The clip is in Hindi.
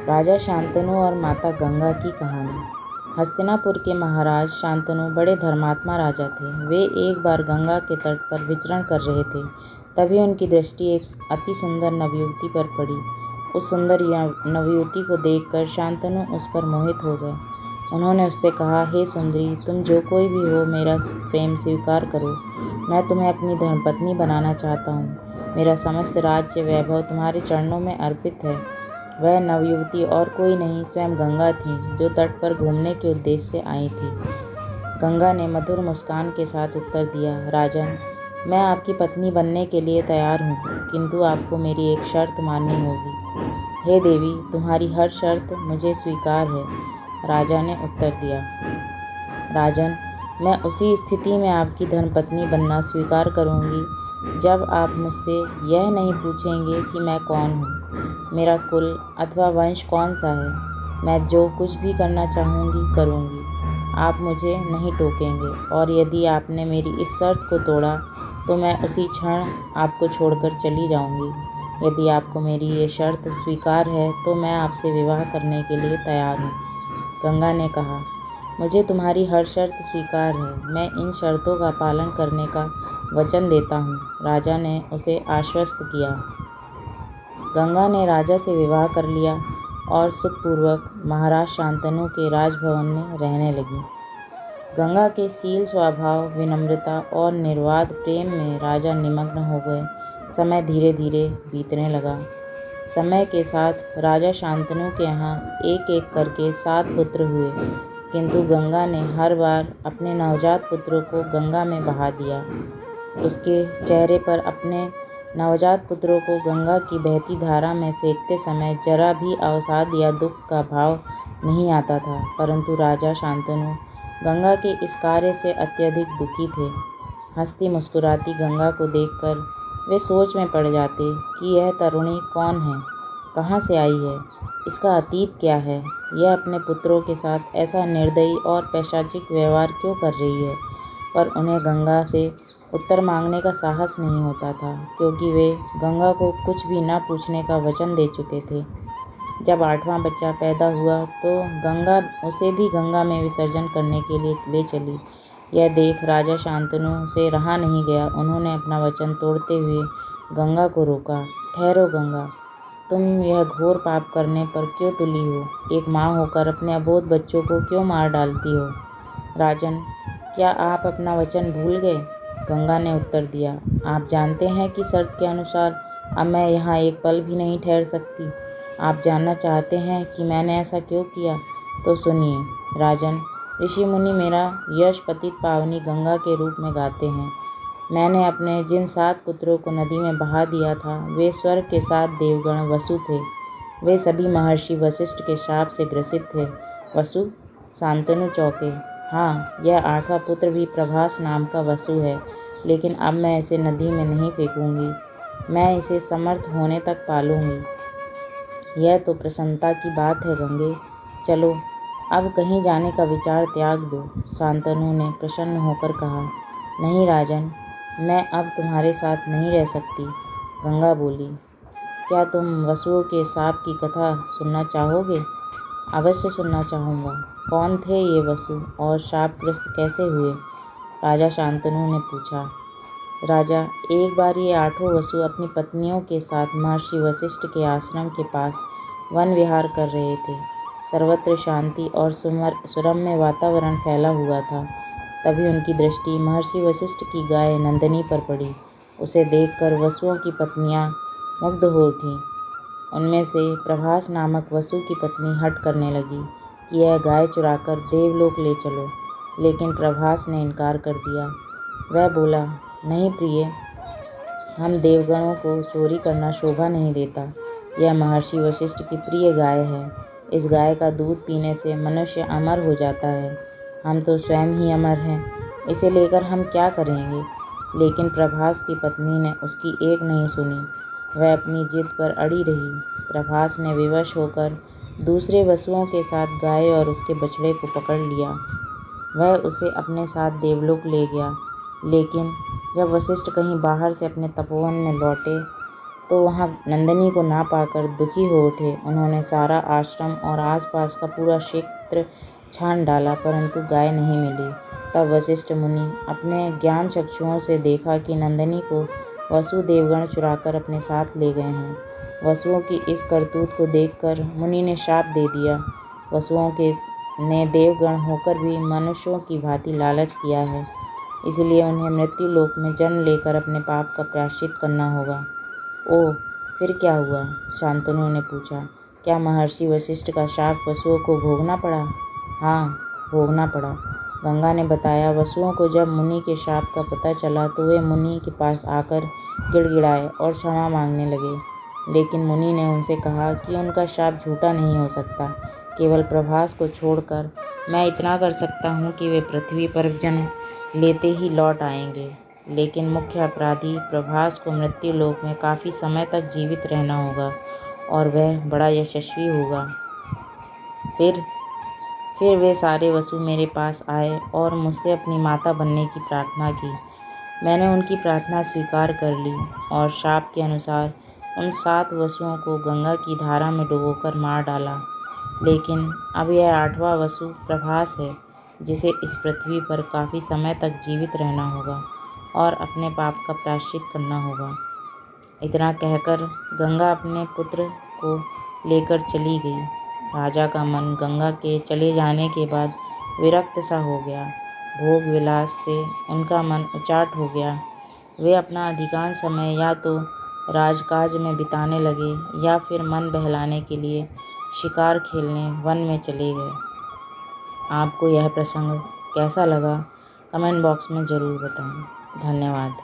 राजा शांतनु और माता गंगा की कहानी। हस्तिनापुर के महाराज शांतनु बड़े धर्मात्मा राजा थे। वे एक बार गंगा के तट पर विचरण कर रहे थे। तभी उनकी दृष्टि एक अति सुंदर नवयुवती पर पड़ी। उस सुंदर नवयुवती को देखकर शांतनु उस पर मोहित हो गए। उन्होंने उससे कहा, हे सुंदरी, तुम जो कोई भी हो, मेरा प्रेम स्वीकार करो। मैं तुम्हें अपनी धर्मपत्नी बनाना चाहता हूँ। मेरा समस्त राज्य वैभव तुम्हारे चरणों में अर्पित है। वह नवयुवती और कोई नहीं, स्वयं गंगा थी, जो तट पर घूमने के उद्देश्य से आई थी। गंगा ने मधुर मुस्कान के साथ उत्तर दिया, राजन, मैं आपकी पत्नी बनने के लिए तैयार हूँ, किंतु आपको मेरी एक शर्त माननी होगी। हे देवी, तुम्हारी हर शर्त मुझे स्वीकार है। राजा ने उत्तर दिया, राजन, मैं उसी स्थिति में आपकी धर्मपत्नी बनना स्वीकार करूँगी जब आप मुझसे यह नहीं पूछेंगे कि मैं कौन हूँ, मेरा कुल अथवा वंश कौन सा है। मैं जो कुछ भी करना चाहूँगी करूँगी। आप मुझे नहीं टोकेंगे, और यदि आपने मेरी इस शर्त को तोड़ा तो मैं उसी क्षण आपको छोड़कर चली जाऊँगी। यदि आपको मेरी ये शर्त स्वीकार है तो मैं आपसे विवाह करने के लिए तैयार हूँ। गंगा ने कहा, मुझे तुम्हारी हर शर्त स्वीकार है। मैं इन शर्तों का पालन करने का वचन देता हूँ। राजा ने उसे आश्वस्त किया। गंगा ने राजा से विवाह कर लिया और सुखपूर्वक महाराज शांतनु के राजभवन में रहने लगी। गंगा के शील स्वभाव, विनम्रता और निर्वाध प्रेम में राजा निमग्न हो गए। समय धीरे धीरे बीतने लगा। समय के साथ राजा शांतनु के यहाँ एक एक करके 7 पुत्र हुए, किंतु गंगा ने हर बार अपने नवजात पुत्रों को गंगा में बहा दिया। उसके चेहरे पर अपने नवजात पुत्रों को गंगा की बहती धारा में फेंकते समय जरा भी अवसाद या दुख का भाव नहीं आता था, परंतु राजा शांतनु गंगा के इस कार्य से अत्यधिक दुखी थे। हंसती मुस्कुराती गंगा को देखकर वे सोच में पड़ जाते कि यह तरुणी कौन है, कहाँ से आई है, इसका अतीत क्या है, यह अपने पुत्रों के साथ ऐसा निर्दयी और पैशाचिक व्यवहार क्यों कर रही है। पर उन्हें गंगा से उत्तर मांगने का साहस नहीं होता था, क्योंकि वे गंगा को कुछ भी न पूछने का वचन दे चुके थे। जब 8वां बच्चा पैदा हुआ तो गंगा उसे भी गंगा में विसर्जन करने के लिए ले चली। यह देख राजा शांतनु से रहा नहीं गया। उन्होंने अपना वचन तोड़ते हुए गंगा को रोका। ठहरो गंगा, तुम यह घोर पाप करने पर क्यों तुली हो? एक माँ होकर अपने अबोध बच्चों को क्यों मार डालती हो? राजन, क्या आप अपना वचन भूल गए? गंगा ने उत्तर दिया, आप जानते हैं कि शर्त के अनुसार अब मैं यहाँ एक पल भी नहीं ठहर सकती। आप जानना चाहते हैं कि मैंने ऐसा क्यों किया? तो सुनिए राजन, ऋषि मुनि मेरा यश पतित पावनी गंगा के रूप में गाते हैं। मैंने अपने जिन 7 पुत्रों को नदी में बहा दिया था, वे स्वर्ग के 7 देवगण वसु थे। वे सभी महर्षि वशिष्ठ के शाप से ग्रसित थे। वसु? शांतनु चौंके। हाँ, यह 8वां पुत्र भी प्रभास नाम का वसु है, लेकिन अब मैं इसे नदी में नहीं फेंकूंगी। मैं इसे समर्थ होने तक पालूंगी। यह तो प्रसन्नता की बात है गंगे। चलो, अब कहीं जाने का विचार त्याग दो। शांतनु ने प्रसन्न होकर कहा, नहीं राजन, मैं अब तुम्हारे साथ नहीं रह सकती। गंगा बोली, क्या तुम वसुओं के शाप की कथा सुनना चाहोगे? अवश्य सुनना चाहूँगा। कौन थे ये वसु और शापग्रस्त कैसे हुए? राजा शांतनु ने पूछा। राजा, एक बार ये 8 वसु अपनी पत्नियों के साथ महर्षि वशिष्ठ के आश्रम के पास वन विहार कर रहे थे। सर्वत्र शांति और सुरम्य वातावरण फैला हुआ था। तभी उनकी दृष्टि महर्षि वशिष्ठ की गाय नंदिनी पर पड़ी। उसे देखकर वसुओं की पत्नियां मुग्ध हो उठीं। उनमें से प्रभास नामक वसु की पत्नी हठ करने लगी कि यह गाय चुराकर देवलोक ले चलो, लेकिन प्रभास ने इनकार कर दिया। वह बोला, नहीं प्रिय, हम देवगणों को चोरी करना शोभा नहीं देता। यह महर्षि वशिष्ठ की प्रिय गाय है। इस गाय का दूध पीने से मनुष्य अमर हो जाता है। हम तो स्वयं ही अमर हैं, इसे लेकर हम क्या करेंगे? लेकिन प्रभास की पत्नी ने उसकी एक नहीं सुनी। वह अपनी जिद पर अड़ी रही। प्रभास ने विवश होकर दूसरे वसुओं के साथ गाय और उसके बछड़े को पकड़ लिया। वह उसे अपने साथ देवलोक ले गया। लेकिन जब वशिष्ठ कहीं बाहर से अपने तपोवन में लौटे तो वहाँ नंदिनी को ना पाकर दुखी हो उठे। उन्होंने सारा आश्रम और आसपास का पूरा क्षेत्र छान डाला, परंतु गाय नहीं मिली। तब वशिष्ठ मुनि अपने ज्ञान चक्षुओं से देखा कि नंदिनी को वसु देवगण चुराकर अपने साथ ले गए हैं। वसुओं की इस करतूत को देखकर मुनि ने शाप दे दिया। वसुओं के ने देवगण होकर भी मनुष्यों की भांति लालच किया है, इसलिए उन्हें मृत्यु लोक में जन्म लेकर अपने पाप का प्रायश्चित करना होगा। ओह, फिर क्या हुआ? शांतनु ने पूछा। क्या महर्षि वशिष्ठ का शाप वसुओं को भोगना पड़ा? हाँ, भोगना पड़ा। गंगा ने बताया। वसुओं को जब मुनि के शाप का पता चला तो वे मुनि के पास आकर गिड़गिड़ाए और क्षमा मांगने लगे। लेकिन मुनि ने उनसे कहा कि उनका शाप झूठा नहीं हो सकता। केवल प्रभास को छोड़कर मैं इतना कर सकता हूँ कि वे पृथ्वी पर जन्म लेते ही लौट आएंगे, लेकिन मुख्य अपराधी प्रभास को मृत्यु लोक में काफ़ी समय तक जीवित रहना होगा और वह बड़ा यशस्वी होगा। फिर वे सारे वसु मेरे पास आए और मुझसे अपनी माता बनने की प्रार्थना की। मैंने उनकी प्रार्थना स्वीकार कर ली और शाप के अनुसार उन 7 वसुओं को गंगा की धारा में डुबोकर मार डाला। लेकिन अब यह 8वां वसु प्रभास है, जिसे इस पृथ्वी पर काफ़ी समय तक जीवित रहना होगा और अपने पाप का प्रायश्चित करना होगा। इतना कहकर गंगा अपने पुत्र को लेकर चली गई। राजा का मन गंगा के चले जाने के बाद विरक्त सा हो गया। भोग विलास से उनका मन उचाट हो गया। वे अपना अधिकांश समय या तो राजकाज में बिताने लगे या फिर मन बहलाने के लिए शिकार खेलने वन में चले गए। आपको यह प्रसंग कैसा लगा? कमेंट बॉक्स में ज़रूर बताएं। धन्यवाद।